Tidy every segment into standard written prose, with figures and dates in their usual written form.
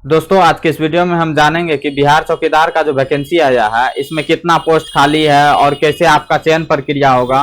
दोस्तों आज के इस वीडियो में हम जानेंगे कि बिहार चौकीदार का जो वैकेंसी आया है इसमें कितना पोस्ट खाली है और कैसे आपका चयन प्रक्रिया होगा।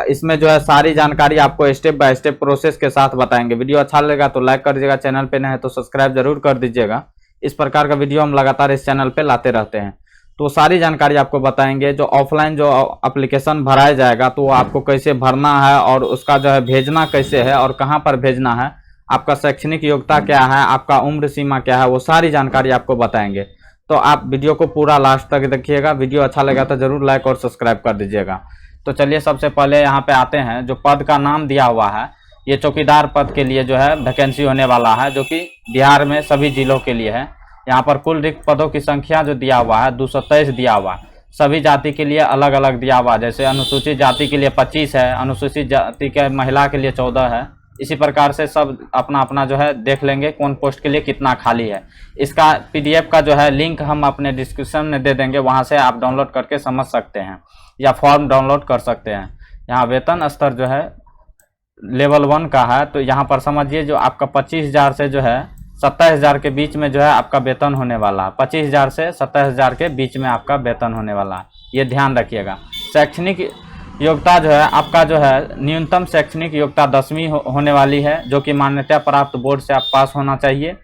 इसमें जो है सारी जानकारी आपको स्टेप बाय स्टेप प्रोसेस के साथ बताएंगे। वीडियो अच्छा लगेगा तो लाइक कर दीजिएगा, चैनल पे नए हैं तो सब्सक्राइब जरूर कर दीजिएगा। इस प्रकार का वीडियो हम लगातार इस चैनल पे लाते रहते हैं, तो सारी जानकारी आपको बताएंगे। जो ऑफलाइन जो एप्लीकेशन भराया जाएगा तो आपको कैसे भरना है और उसका जो है भेजना कैसे है और कहाँ पर भेजना है, आपका शैक्षणिक योग्यता क्या है, आपका उम्र सीमा क्या है, वो सारी जानकारी आपको बताएंगे। तो आप वीडियो को पूरा लास्ट तक देखिएगा। वीडियो अच्छा लगा तो जरूर लाइक और सब्सक्राइब कर दीजिएगा। तो चलिए सबसे पहले यहाँ पे आते हैं। जो पद का नाम दिया हुआ है ये चौकीदार पद के लिए जो है वैकेंसी होने वाला है, जो कि बिहार में सभी जिलों के लिए है। यहाँ पर कुल रिक्त पदों की संख्या जो दिया हुआ है 223 दिया हुआ है। सभी जाति के लिए अलग अलग दिया हुआ है, जैसे अनुसूचित जाति के लिए 25 है, अनुसूचित जाति के महिला के लिए 14 है। इसी प्रकार से सब अपना अपना जो है देख लेंगे कौन पोस्ट के लिए कितना खाली है। इसका पीडीएफ का जो है लिंक हम अपने डिस्क्रिप्शन में दे देंगे, वहां से आप डाउनलोड करके समझ सकते हैं या फॉर्म डाउनलोड कर सकते हैं। यहाँ वेतन स्तर जो है लेवल 1 का है, तो यहाँ पर समझिए जो आपका 25,000 से जो है 27,000 के बीच में जो है आपका वेतन होने वाला है। 25,000 से 27,000 के बीच में आपका वेतन होने वाला है, ये ध्यान रखिएगा। शैक्षणिक योग्यता जो है आपका जो है न्यूनतम शैक्षणिक योग्यता 10वीं होने वाली है, जो कि मान्यता प्राप्त बोर्ड से आप पास होना चाहिए।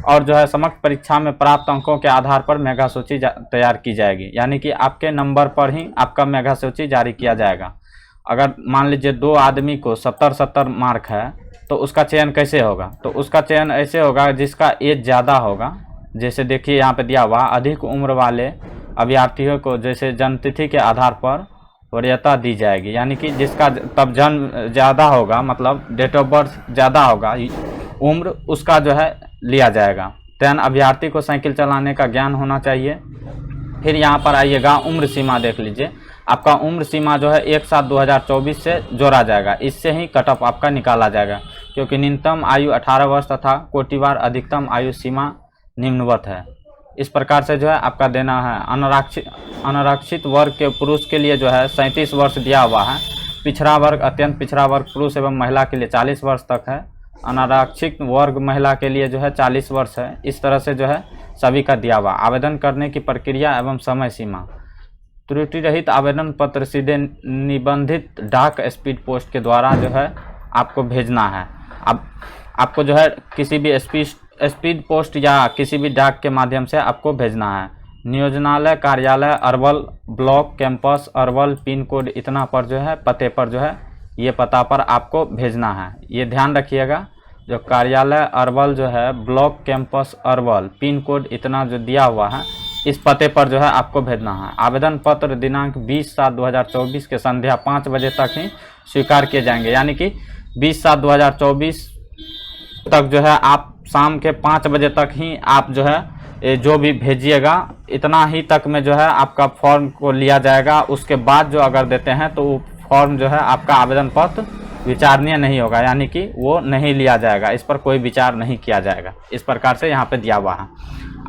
और जो है समग्र परीक्षा में प्राप्त अंकों के आधार पर मेगा सूची तैयार की जाएगी, यानी कि आपके नंबर पर ही आपका मेगा सूची जारी किया जाएगा। अगर मान लीजिए 2 आदमी को 70-70 मार्क है तो उसका चयन कैसे होगा? तो उसका चयन ऐसे होगा जिसका एज ज़्यादा होगा। जैसे देखिए यहाँ पे दिया हुआ अधिक उम्र वाले अभ्यर्थियों को जैसे जन्मतिथि के आधार पर वरीयता दी जाएगी, यानी कि जिसका तब जन्म ज़्यादा होगा, मतलब डेट ऑफ बर्थ ज़्यादा होगा, उम्र उसका जो है लिया जाएगा। टेन अभ्यर्थी को साइकिल चलाने का ज्ञान होना चाहिए। फिर यहाँ पर आइएगा उम्र सीमा देख लीजिए। आपका उम्र सीमा जो है 1/7/2024 से जोड़ा जाएगा, इससे ही कट ऑफ आपका निकाला जाएगा, क्योंकि न्यूनतम आयु 18 वर्ष तथा कोटिवार अधिकतम आयु सीमा निम्नवत है। इस प्रकार से जो है आपका देना है। अनारक्षित वर्ग के पुरुष के लिए जो है 37 वर्ष दिया हुआ है। पिछड़ा वर्ग, अत्यंत पिछड़ा वर्ग पुरुष एवं महिला के लिए 40 वर्ष तक है। अनारक्षित वर्ग महिला के लिए जो है 40 वर्ष है। इस तरह से जो है सभी का दिया हुआ। आवेदन करने की प्रक्रिया एवं समय सीमा, त्रुटि रहित आवेदन पत्र सीधे निबंधित डाक स्पीड पोस्ट के द्वारा जो है आपको भेजना है। अब आपको जो है किसी भी स्पीड पोस्ट या किसी भी डाक के माध्यम से आपको भेजना है। नियोजनालय कार्यालय Arwal block campus Arwal pin code इतना पर जो है पते पर जो है ये पता पर आपको भेजना है। ये ध्यान रखिएगा, जो कार्यालय अरवल जो है block campus Arwal pin code इतना जो दिया हुआ है इस पते पर जो है आपको भेजना है। आवेदन पत्र दिनांक 20/7/2024 के संध्या 5 बजे तक ही स्वीकार किए जाएंगे, यानी कि 20/7/2024 तक जो है आप शाम के 5 बजे तक ही आप जो है जो भी भेजिएगा इतना ही तक में जो है आपका फॉर्म को लिया जाएगा। उसके बाद जो अगर देते हैं तो वो फॉर्म जो है आपका आवेदन पत्र विचारणीय नहीं होगा, यानी कि वो नहीं लिया जाएगा, इस पर कोई विचार नहीं किया जाएगा। इस प्रकार से यहाँ पे दिया हुआ है।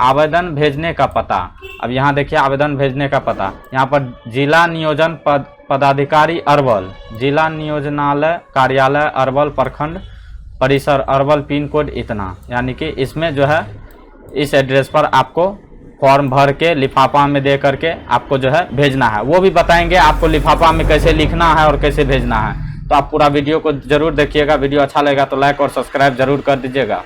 आवेदन भेजने का पता, अब यहाँ देखिए आवेदन भेजने का पता, यहाँ पर जिला नियोजन पदाधिकारी अरवल, जिला नियोजनालय कार्यालय अरवल प्रखंड परिसर अरवल पिन कोड इतना, यानी कि इसमें जो है इस एड्रेस पर आपको फॉर्म भर के लिफाफा में दे करके आपको जो है भेजना है। वो भी बताएंगे आपको लिफाफा में कैसे लिखना है और कैसे भेजना है। तो आप पूरा वीडियो को जरूर देखिएगा। वीडियो अच्छा लगेगा तो लाइक और सब्सक्राइब जरूर कर दीजिएगा।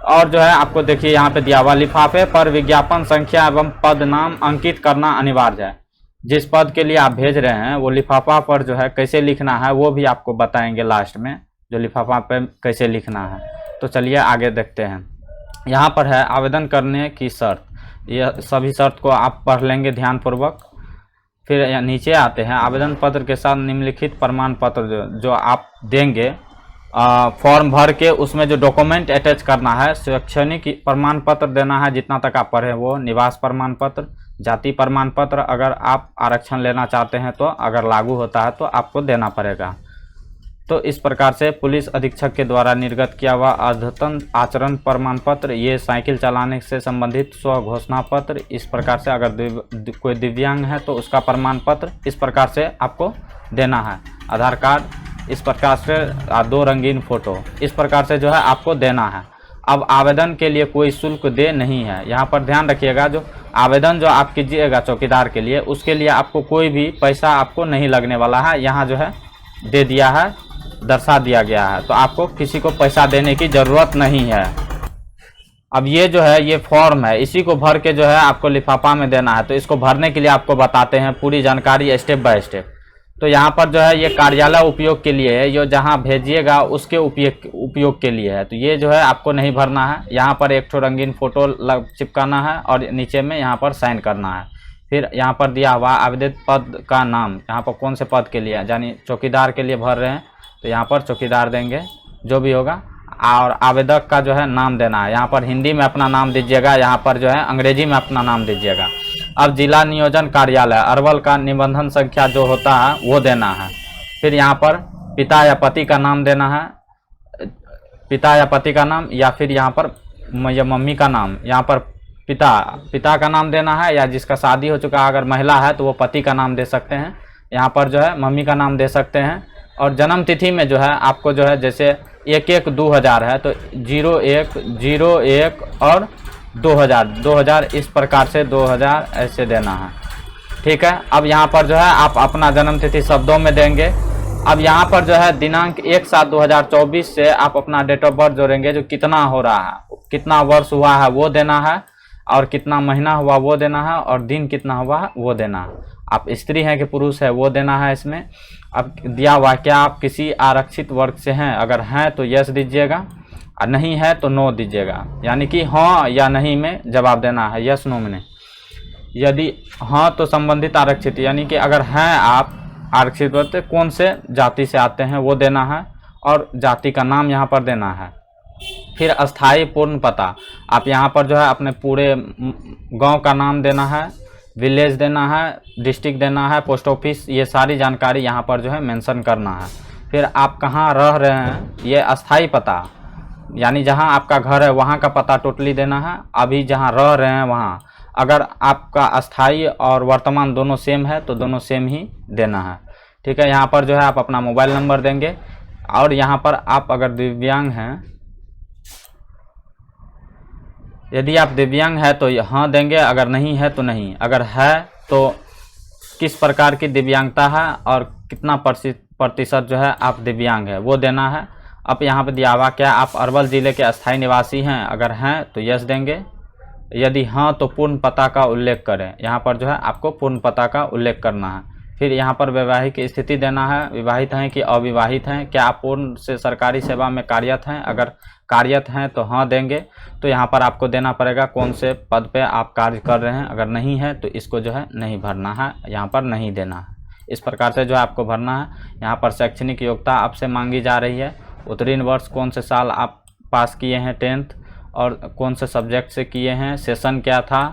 और जो है आपको देखिए यहाँ पे दिया हुआ लिफाफे पर विज्ञापन संख्या एवं पद नाम अंकित करना अनिवार्य है। जिस पद के लिए आप भेज रहे हैं वो लिफाफा पर जो है कैसे लिखना है वो भी आपको बताएंगे लास्ट में, जो लिफाफा पे कैसे लिखना है। तो चलिए आगे देखते हैं। यहाँ पर है आवेदन करने की शर्त, यह सभी शर्त को आप पढ़ लेंगे ध्यानपूर्वक। फिर नीचे आते हैं आवेदन पत्र के साथ निम्नलिखित प्रमाण पत्र जो आप देंगे फॉर्म भर के, उसमें जो डॉक्यूमेंट अटैच करना है, शैक्षणिक प्रमाण पत्र देना है जितना तक आप पढ़े वो, निवास प्रमाण पत्र, जाति प्रमाण पत्र अगर आप आरक्षण लेना चाहते हैं तो अगर लागू होता है तो आपको देना पड़ेगा। तो इस प्रकार से पुलिस अधीक्षक के द्वारा निर्गत किया हुआ अद्यतन आचरण प्रमाण पत्र, ये साइकिल चलाने से संबंधित स्व घोषणा पत्र, इस प्रकार से अगर कोई दिव्यांग है तो उसका प्रमाण पत्र इस प्रकार से आपको देना है। आधार कार्ड इस प्रकार से 2 रंगीन फोटो इस प्रकार से जो है आपको देना है। अब आवेदन के लिए कोई शुल्क दे नहीं है। यहाँ पर ध्यान रखिएगा, जो आवेदन जो आप कीजिएगा चौकीदार के लिए, उसके लिए आपको कोई भी पैसा आपको नहीं लगने वाला है। यहाँ जो है दे दिया है, दर्शा दिया गया है, तो आपको किसी को पैसा देने की ज़रूरत नहीं है। अब ये जो है ये फॉर्म है, इसी को भर के जो है आपको लिफाफा में देना है। तो इसको भरने के लिए आपको बताते हैं पूरी जानकारी स्टेप बाय स्टेप। तो यहाँ पर जो है ये कार्यालय उपयोग के लिए है, ये जहाँ भेजिएगा उसके उपयोग के लिए है। तो ये जो है आपको नहीं भरना है। यहाँ पर एक ठो रंगीन फोटो चिपकाना है और नीचे में यहाँ पर साइन करना है। फिर यहाँ पर दिया हुआ आवेदित पद का नाम, यहाँ पर कौन से पद के लिए, यानी चौकीदार के लिए भर रहे हैं तो यहाँ पर चौकीदार देंगे जो भी होगा। और आवेदक का जो है नाम देना है, यहाँ पर हिंदी में अपना नाम दीजिएगा, यहाँ पर जो है अंग्रेजी में अपना नाम दीजिएगा। अब जिला नियोजन कार्यालय अरवल का निबंधन संख्या जो होता है वो देना है। फिर यहाँ पर पिता या पति का नाम देना है, पिता या पति का नाम, या फिर यहाँ पर या मम्मी का नाम। यहाँ पर पिता का नाम देना है, या जिसका शादी हो चुका अगर महिला है तो वो पति का नाम दे सकते हैं। यहाँ पर जो है मम्मी का नाम दे सकते हैं। और जन्म तिथि में जो है आपको जो है जैसे 1/1/2000 है तो 01/01 और 2000 इस प्रकार से 2000 ऐसे देना है। ठीक है। अब यहाँ पर जो है आप अपना जन्म तिथि शब्दों में देंगे। अब यहाँ पर जो है दिनांक 1/7/2024 से आप अपना डेट ऑफ बर्थ जोड़ेंगे, जो कितना हो रहा है, कितना वर्ष हुआ है वो देना है, और कितना महीना हुआ वो देना है, और दिन कितना हुआ है वो देना है। आप स्त्री हैं कि पुरुष है वो देना है इसमें। अब दिया हुआ क्या आप किसी आरक्षित वर्ग से हैं, अगर हैं तो यस दीजिएगा, और नहीं है तो नो दीजिएगा। यानी कि हाँ या नहीं में जवाब देना है, यस नो में। यदि हाँ तो संबंधित आरक्षित, यानी कि अगर हैं आप आरक्षित वर्ग से, कौन से जाति से आते हैं वो देना है, और जाति का नाम यहाँ पर देना है। फिर अस्थाई पूर्ण पता, आप यहाँ पर जो है अपने पूरे गांव का नाम देना है, विलेज देना है, डिस्ट्रिक्ट देना है, पोस्ट ऑफिस, ये सारी जानकारी यहाँ पर जो है मेंशन करना है। फिर आप कहाँ रह रहे हैं, ये अस्थाई पता, यानी जहाँ आपका घर है वहाँ का पता टोटली देना है, अभी जहाँ रह रहे हैं वहाँ। अगर आपका अस्थाई और वर्तमान दोनों सेम है तो दोनों सेम ही देना है। ठीक है। यहाँ पर जो है आप अपना मोबाइल नंबर देंगे, और यहाँ पर आप अगर दिव्यांग हैं, यदि आप दिव्यांग है तो हाँ देंगे, अगर नहीं है तो नहीं। अगर है तो किस प्रकार की दिव्यांगता है और कितना प्रतिशत जो है आप दिव्यांग है वो देना है। अब यहाँ पे दिया हुआ क्या आप अरवल ज़िले के अस्थायी निवासी हैं, अगर हैं तो यस देंगे, यदि हाँ तो पूर्ण पता का उल्लेख करें। यहाँ पर जो है आपको पूर्ण पता का उल्लेख करना है। फिर यहाँ पर वैवाहिक स्थिति देना है, विवाहित हैं कि अविवाहित हैं, क्या आप पूर्ण से सरकारी सेवा में कार्यरत हैं, अगर कार्यरत हैं तो हाँ देंगे। तो यहाँ पर आपको देना पड़ेगा कौन से पद पे आप कार्य कर रहे हैं, अगर नहीं है तो इसको जो है नहीं भरना है, यहाँ पर नहीं देना है। इस प्रकार से जो है आपको भरना है। यहाँ पर शैक्षणिक योग्यता आपसे मांगी जा रही है, उत्तीर्ण वर्ष कौन से साल आप पास किए हैं 10th, और कौन से सब्जेक्ट से किए हैं, सेशन क्या था,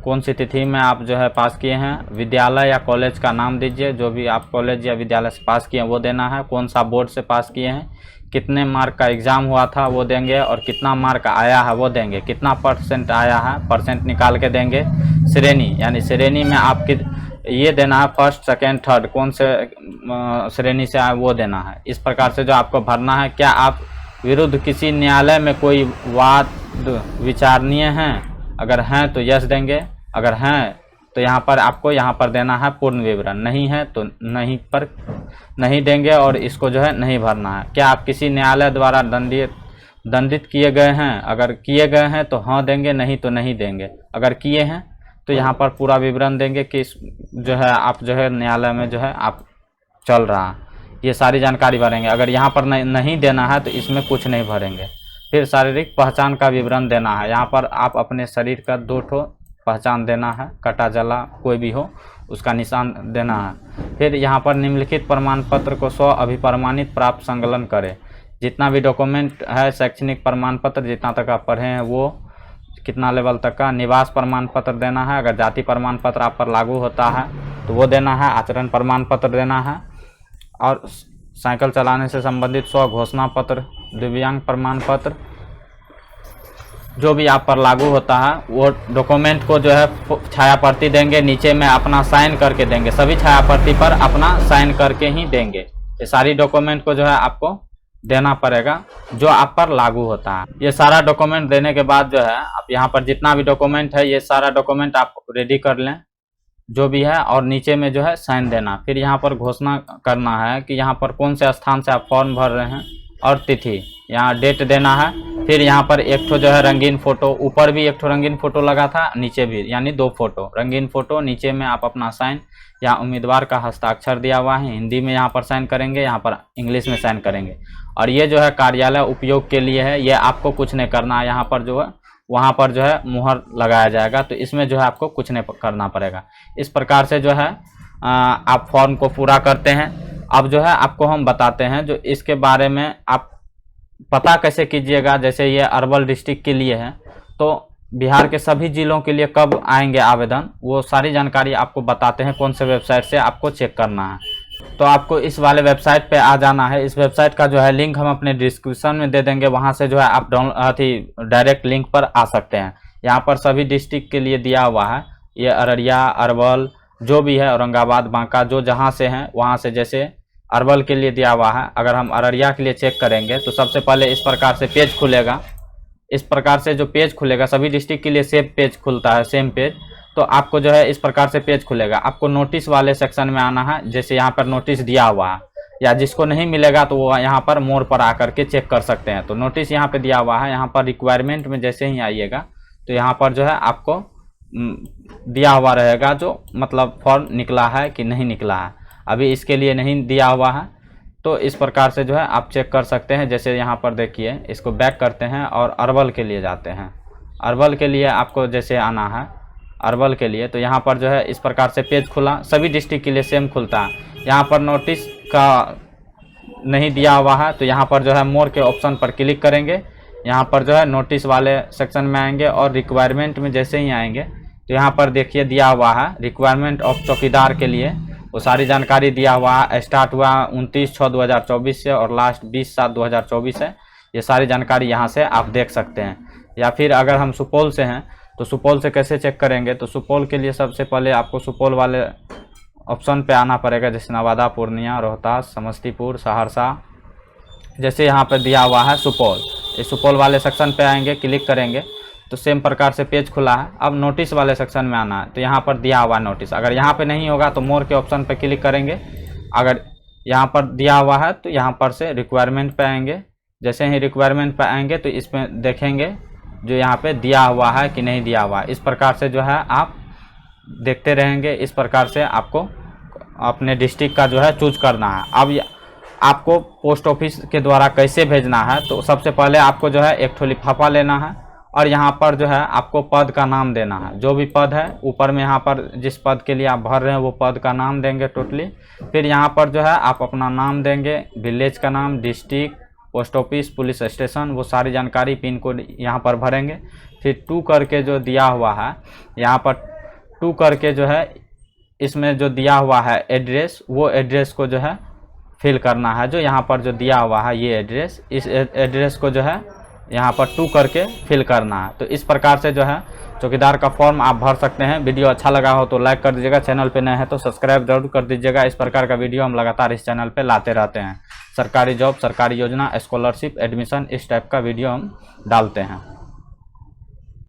कौन सी तिथि में आप जो है पास किए हैं, विद्यालय या कॉलेज का नाम दीजिए, जो भी आप कॉलेज या विद्यालय से पास किए हैं वो देना है, कौन सा बोर्ड से पास किए हैं, कितने मार्क का एग्ज़ाम हुआ था वो देंगे, और कितना मार्क आया है वो देंगे, कितना % आया है % निकाल के देंगे। श्रेणी, यानी श्रेणी में आपकी ये देना है, फर्स्ट सेकेंड थर्ड कौन से श्रेणी से आए वो देना है। इस प्रकार से जो आपको भरना है। क्या आप विरुद्ध किसी न्यायालय में कोई वाद विचारणीय हैं, अगर हैं तो यस देंगे, अगर हैं तो यहाँ पर आपको यहाँ पर देना है पूर्ण विवरण, नहीं है तो नहीं पर नहीं देंगे, और इसको जो है नहीं भरना है। क्या आप किसी न्यायालय द्वारा दंडित किए गए हैं, अगर किए गए हैं तो हाँ देंगे, नहीं तो नहीं देंगे। अगर किए हैं तो यहाँ पर पूरा विवरण देंगे कि जो है आप जो है न्यायालय में जो है आप चल रहा है, ये सारी जानकारी भरेंगे। अगर यहाँ पर नहीं देना है तो इसमें कुछ नहीं भरेंगे। फिर शारीरिक पहचान का विवरण देना है। यहाँ पर आप अपने शरीर का 2 ठो पहचान देना है, कटा जला कोई भी हो उसका निशान देना है। फिर यहाँ पर निम्नलिखित प्रमाण पत्र को स्व अभिप्रमाणित प्राप्त संकलन करें। जितना भी डॉक्यूमेंट है, शैक्षणिक प्रमाण पत्र जितना तक आप पढ़े हैं वो, कितना लेवल तक का, निवास प्रमाण पत्र देना है, अगर जाति प्रमाण पत्र आप पर लागू होता है तो वो देना है, आचरण प्रमाण पत्र देना है, और साइकिल चलाने से संबंधित 100 घोषणा पत्र, दिव्यांग प्रमाण पत्र, जो भी आप पर लागू होता है वो डॉक्यूमेंट को जो है छाया प्रति देंगे, नीचे में अपना साइन करके देंगे, सभी छाया प्रति पर अपना साइन करके ही देंगे। ये सारी डॉक्यूमेंट को जो है आपको देना पड़ेगा जो आप पर लागू होता है। ये सारा डॉक्यूमेंट देने के बाद जो है आप यहाँ पर जितना भी डॉक्यूमेंट है ये सारा डॉक्यूमेंट आप रेडी कर लें जो भी है, और नीचे में जो है साइन देना। फिर यहाँ पर घोषणा करना है कि यहाँ पर कौन से स्थान से आप फॉर्म भर रहे हैं और तिथि, यहाँ डेट देना है। फिर यहाँ पर एक ठो जो है रंगीन फोटो, ऊपर भी एक ठो रंगीन फोटो लगा था, नीचे भी, यानी 2 फोटो रंगीन फोटो, नीचे में आप अपना साइन, यहाँ उम्मीदवार का हस्ताक्षर दिया हुआ है, हिंदी में यहाँ पर साइन करेंगे, यहाँ पर इंग्लिश में साइन करेंगे। और ये जो है कार्यालय उपयोग के लिए है, ये आपको कुछ नहीं करना है। यहाँ पर जो है वहाँ पर जो है मुहर लगाया जाएगा, तो इसमें जो है आपको कुछ नहीं करना पड़ेगा। इस प्रकार से जो है आप फॉर्म को पूरा करते हैं। अब जो है आपको हम बताते हैं जो इसके बारे में आप पता कैसे कीजिएगा। जैसे ये अरवल डिस्ट्रिक्ट के लिए है, तो बिहार के सभी जिलों के लिए कब आएंगे आवेदन, वो सारी जानकारी आपको बताते हैं कौन से वेबसाइट से आपको चेक करना है। तो आपको इस वाले वेबसाइट पे आ जाना है। इस वेबसाइट का जो है लिंक हम अपने डिस्क्रिप्शन में दे देंगे, वहाँ से जो है आप डायरेक्ट लिंक पर आ सकते हैं। यहाँ पर सभी डिस्ट्रिक्ट के लिए दिया हुआ है, ये अररिया, अरवल जो भी है, औरंगाबाद, बांका, जो जहाँ से हैं वहाँ से। जैसे अरवल के लिए दिया हुआ है, अगर हम अररिया के लिए चेक करेंगे तो सबसे पहले इस प्रकार से पेज खुलेगा। इस प्रकार से जो पेज खुलेगा, सभी डिस्ट्रिक्ट के लिए सेम पेज खुलता है, सेम पेज। तो आपको जो है इस प्रकार से पेज खुलेगा। आपको नोटिस वाले सेक्शन में आना है। जैसे यहाँ पर नोटिस दिया हुआ है, या जिसको नहीं मिलेगा तो वो यहाँ पर मोड़ पर आकर के चेक कर सकते हैं। तो नोटिस यहाँ पे दिया हुआ है, यहाँ पर रिक्वायरमेंट में जैसे ही आइएगा तो यहाँ पर जो है आपको दिया हुआ रहेगा जो मतलब फॉर्म निकला है कि नहीं निकला है। अभी इसके लिए नहीं दिया हुआ है, तो इस प्रकार से जो है आप चेक कर सकते हैं। जैसे यहाँ पर देखिए, इसको बैक करते हैं और अरवल के लिए जाते हैं। अरवल के लिए आपको जैसे आना है, अरवल के लिए, तो यहाँ पर जो है इस प्रकार से पेज खुला। सभी डिस्ट्रिक्ट के लिए सेम खुलता है। यहाँ पर नोटिस का नहीं दिया हुआ है, तो यहाँ पर जो है मोर के ऑप्शन पर क्लिक करेंगे। यहाँ पर जो है नोटिस वाले सेक्शन में आएंगे और रिक्वायरमेंट में जैसे ही आएंगे तो यहाँ पर देखिए दिया हुआ है रिक्वायरमेंट ऑफ चौकीदार के लिए, वो सारी जानकारी दिया हुआ है। स्टार्ट हुआ 29/6/2024 से और लास्ट 20/7/2024 है। ये सारी जानकारी यहाँ से आप देख सकते हैं। या फिर अगर हम सुपौल से हैं तो सुपौल से कैसे चेक करेंगे, तो सुपौल के लिए सबसे पहले आपको सुपौल वाले ऑप्शन पे आना पड़ेगा। जैसे नवादा, पूर्णिया, रोहतास, समस्तीपुर, सहरसा, जैसे यहाँ पे दिया हुआ है सुपौल, इस सुपौल वाले सेक्शन पे आएंगे, क्लिक करेंगे तो सेम प्रकार से पेज खुला है। अब नोटिस वाले सेक्शन में आना है, तो यहाँ पर दिया हुआ नोटिस, अगर यहाँ पे नहीं होगा तो मोर के ऑप्शन पे क्लिक करेंगे। अगर यहाँ पर दिया हुआ है तो यहाँ पर से रिक्वायरमेंट पे आएंगे। जैसे ही रिक्वायरमेंट पे आएंगे तो इसमें देखेंगे जो यहाँ पे दिया हुआ है कि नहीं दिया हुआ है। इस प्रकार से जो है आप देखते रहेंगे। इस प्रकार से आपको अपने डिस्ट्रिक्ट का जो है चूज करना है। अब आपको पोस्ट ऑफिस के द्वारा कैसे भेजना है, तो सबसे पहले आपको जो है एक ठो लिफाफा लेना है और यहाँ पर जो है आपको पद का नाम देना है। जो भी पद है ऊपर में, यहाँ पर जिस पद के लिए आप भर रहे हैं वो पद का नाम देंगे टोटली। फिर यहाँ पर जो है आप अपना नाम देंगे, विलेज का नाम, district, post office, police station, वो सारी जानकारी, पिन कोड यहाँ पर भरेंगे। फिर 2 करके जो दिया हुआ है, यहाँ पर 2 करके जो है इसमें जो दिया हुआ है एड्रेस, वो एड्रेस को जो है फिल करना है। जो यहाँ पर जो दिया हुआ है ये एड्रेस, इस एड्रेस को जो है यहाँ पर 2 करके फिल करना है। तो इस प्रकार से जो है चौकीदार का फॉर्म आप भर सकते हैं। वीडियो अच्छा लगा हो तो लाइक कर दीजिएगा, चैनल पे नए हैं तो सब्सक्राइब जरूर कर दीजिएगा। इस प्रकार का वीडियो हम लगातार इस चैनल पे लाते रहते हैं। सरकारी जॉब, सरकारी योजना, स्कॉलरशिप, एडमिशन, इस टाइप का वीडियो हम डालते हैं।